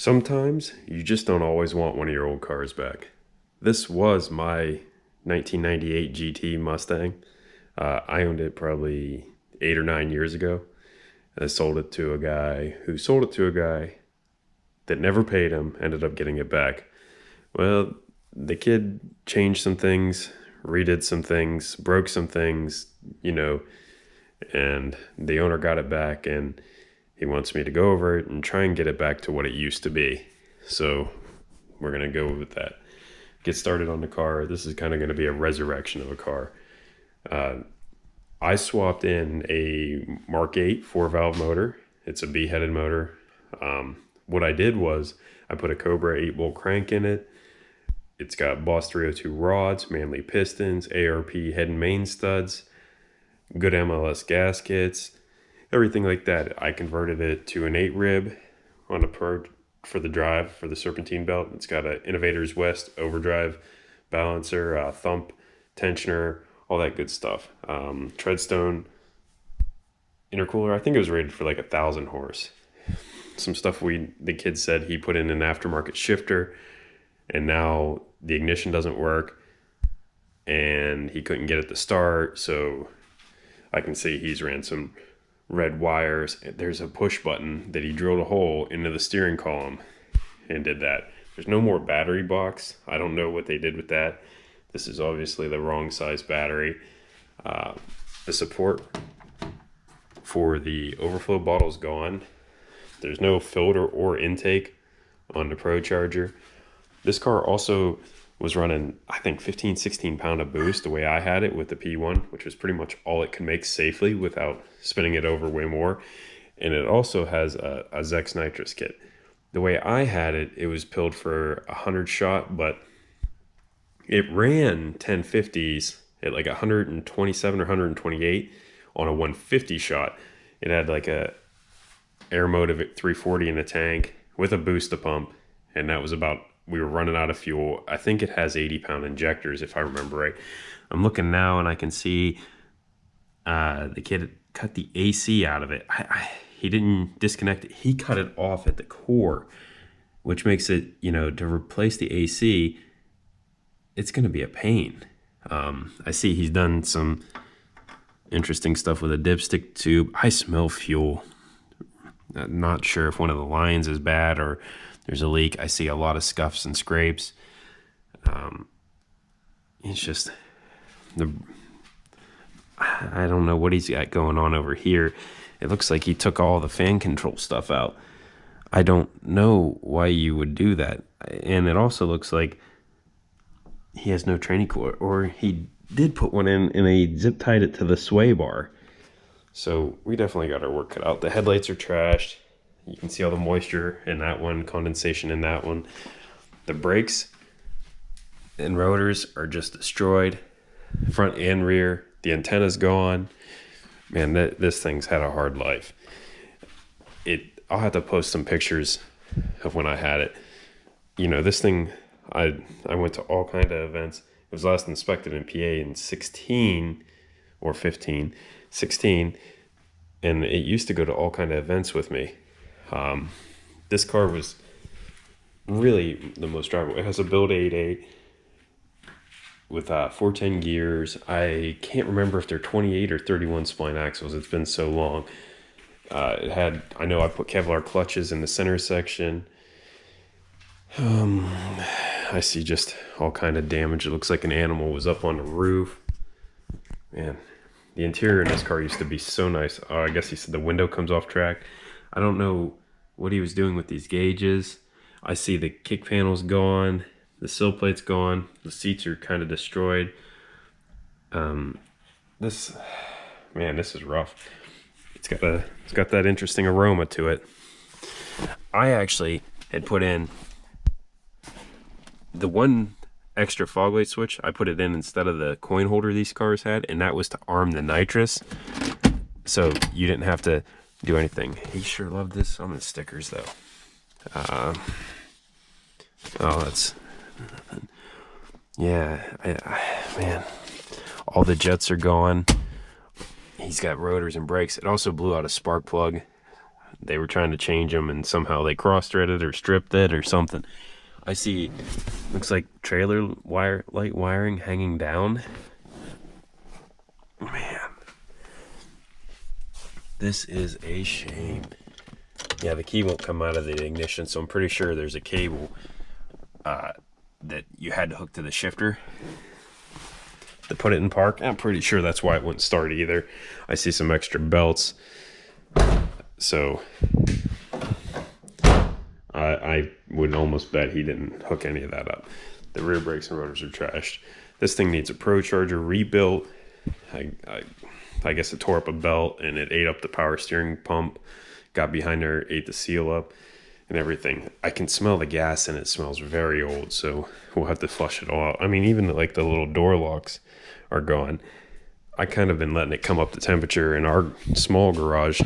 Sometimes you just don't always want one of your old cars back. This was my 1998 GT Mustang. I owned it probably 8 or 9 years ago. I sold it to a guy who sold it to a guy that never paid him, ended up getting it back. Well, the kid changed some things, redid some things, broke some things, and the owner got it back, and he wants me to go over it and try and get it back to what it used to be. So we're going to go with that. Get started on the car. This is kind of going to be a resurrection of a car. I swapped in a Mark 8 4-valve motor. It's a B-headed motor. What I did was I put a Cobra 8-bolt crank in it. It's got Boss 302 rods, Manley pistons, ARP head and main studs, good MLS gaskets, everything like that. I converted it to an 8-rib on a for the drive for the serpentine belt. It's got an Innovators West overdrive balancer, thump, tensioner, all that good stuff. Treadstone intercooler. I think it was rated for like 1,000 horse. Some stuff the kid said he put in an aftermarket shifter, and now the ignition doesn't work, and he couldn't get it to start. So I can see he's ran some red wires. There's a push button that he drilled a hole into the steering column and did that. There's no more battery box. I don't know what they did with that. This is obviously the wrong size battery. The support for the overflow bottle is gone. There's no filter or intake on the procharger. This car also was running, I think, 15, 16 pound of boost the way I had it with the P1, which was pretty much all it could make safely without spinning it over way more. And it also has a Zex nitrous kit. The way I had it, it was pilled for 100 shot, but it ran 1050s at like 127 or 128 on a 150 shot. It had like a air motive at 340 in the tank with a booster pump, and that was about, we were running out of fuel. I think it has 80-pound injectors, if I remember right. I'm looking now, and I can see the kid cut the AC out of it. He didn't disconnect it. He cut it off at the core, which makes it, to replace the AC, it's going to be a pain. I see he's done some interesting stuff with a dipstick tube. I smell fuel. Not sure if one of the lines is bad or there's a leak. I see a lot of scuffs and scrapes. It's just I don't know what he's got going on over here. It looks like he took all the fan control stuff out. I don't know why you would do that. And it also looks like he has no training cord, or he did put one in and he zip tied it to the sway bar. So we definitely got our work cut out. The headlights are trashed. You can see all the moisture in that one, condensation in that one. The brakes and rotors are just destroyed, front and rear. The antenna's gone. Man, this thing's had a hard life. I'll have to post some pictures of when I had it. This thing, I went to all kind of events. It was last inspected in PA in 16 or 15. 16, and it used to go to all kind of events with me. This car was really the most drivable. It has a build 8.8 with 410 gears. I can't remember if they're 28 or 31 spline axles. It's been so long. I know I put Kevlar clutches in the center section. I see just all kind of damage. It looks like an animal was up on the roof. Man, the interior in this car used to be so nice. I guess he said the window comes off track. I don't know what he was doing with these gauges. I see the kick panel's gone. The sill plate's gone. The seats are kind of destroyed. This is rough. It's got that interesting aroma to it. I actually had put in the one extra fog light switch. I put it in instead of the coin holder these cars had, and that was to arm the nitrous, so you didn't have to do anything. He sure loved this. Some of the stickers though. Oh, that's yeah. Man, all the jets are gone. He's got rotors and brakes. It also blew out a spark plug. they were trying to change them and somehow they cross-threaded or stripped it or something. I see, looks like trailer light wiring hanging down. Man, this is a shame. Yeah, the key won't come out of the ignition, so I'm pretty sure there's a cable that you had to hook to the shifter to put it in park. I'm pretty sure that's why it wouldn't start either. I see some extra belts, so I would almost bet he didn't hook any of that up. The rear brakes and rotors are trashed. This thing needs a procharger rebuilt. I guess it tore up a belt and it ate up the power steering pump, got behind there, ate the seal up and everything. I can smell the gas and it smells very old, so we'll have to flush it all out. I mean, even like the little door locks are gone. I kind of been letting it come up to temperature in our small garage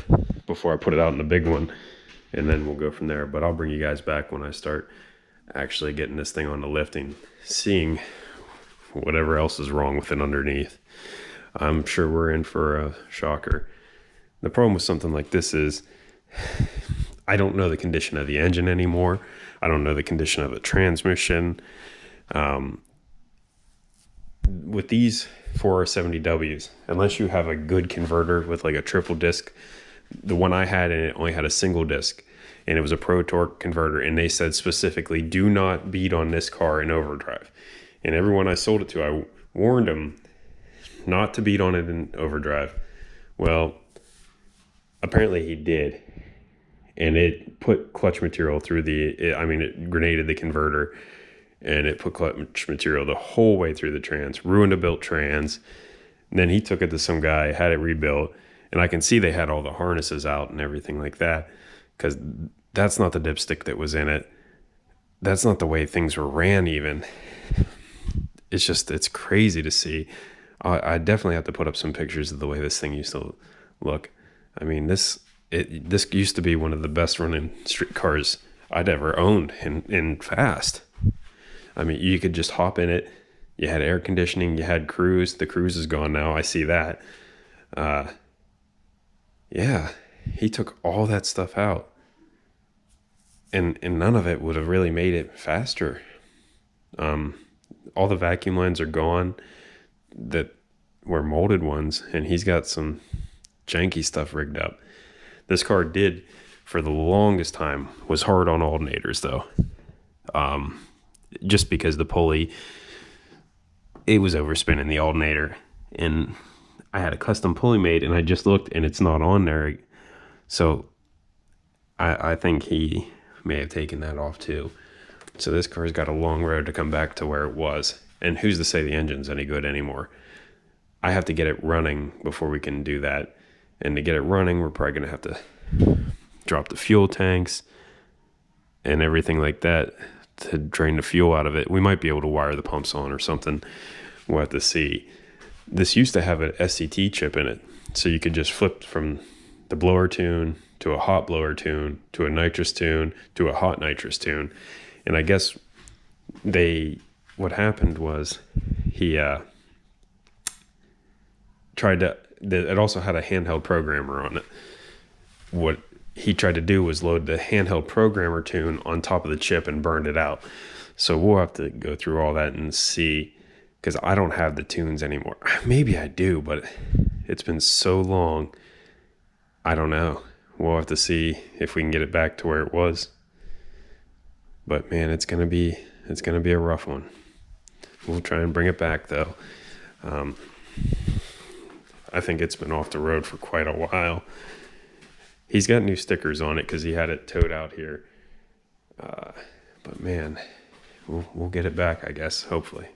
before I put it out in the big one, and then we'll go from there. But I'll bring you guys back when I start actually getting this thing on the lifting, seeing whatever else is wrong with it underneath. I'm sure we're in for a shocker. The problem with something like this is I don't know the condition of the engine anymore. I don't know the condition of the transmission. With these 4R70Ws, unless you have a good converter with like a triple disc, the one I had, and it only had a single disc, and it was a Pro Torque converter, and they said specifically, do not beat on this car in overdrive. And everyone I sold it to, I warned them not to beat on it in overdrive. Well, apparently he did, and it put clutch material through it grenaded the converter, and it put clutch material the whole way through the trans, ruined a built trans. And then he took it to some guy, had it rebuilt, and I can see they had all the harnesses out and everything like that, because that's not the dipstick that was in it. That's not the way things were ran even. It's crazy to see. I definitely have to put up some pictures of the way this thing used to look. I mean, this used to be one of the best running street cars I'd ever owned, and fast. I mean, you could just hop in it. You had air conditioning. You had cruise. The cruise is gone now. I see that. Yeah, he took all that stuff out, and none of it would have really made it faster. All the vacuum lines are gone that were molded ones, and he's got some janky stuff rigged up. This car did, for the longest time, was hard on alternators though. Just because the pulley, it was overspinning the alternator, and I had a custom pulley made, and I just looked and it's not on there. So I think he may have taken that off too. So this car's got a long road to come back to where it was. And who's to say the engine's any good anymore? I have to get it running before we can do that. And to get it running, we're probably going to have to drop the fuel tanks and everything like that to drain the fuel out of it. We might be able to wire the pumps on or something. We'll have to see. This used to have an SCT chip in it, so you could just flip from the blower tune to a hot blower tune to a nitrous tune to a hot nitrous tune. And I guess what happened was he it also had a handheld programmer on it. What he tried to do was load the handheld programmer tune on top of the chip and burned it out. So we'll have to go through all that and see, because I don't have the tunes anymore. Maybe I do, but it's been so long. I don't know. We'll have to see if we can get it back to where it was. But man, it's gonna be a rough one. We'll try and bring it back though. I think it's been off the road for quite a while. He's got new stickers on it because he had it towed out here. But man, we'll get it back, I guess, hopefully.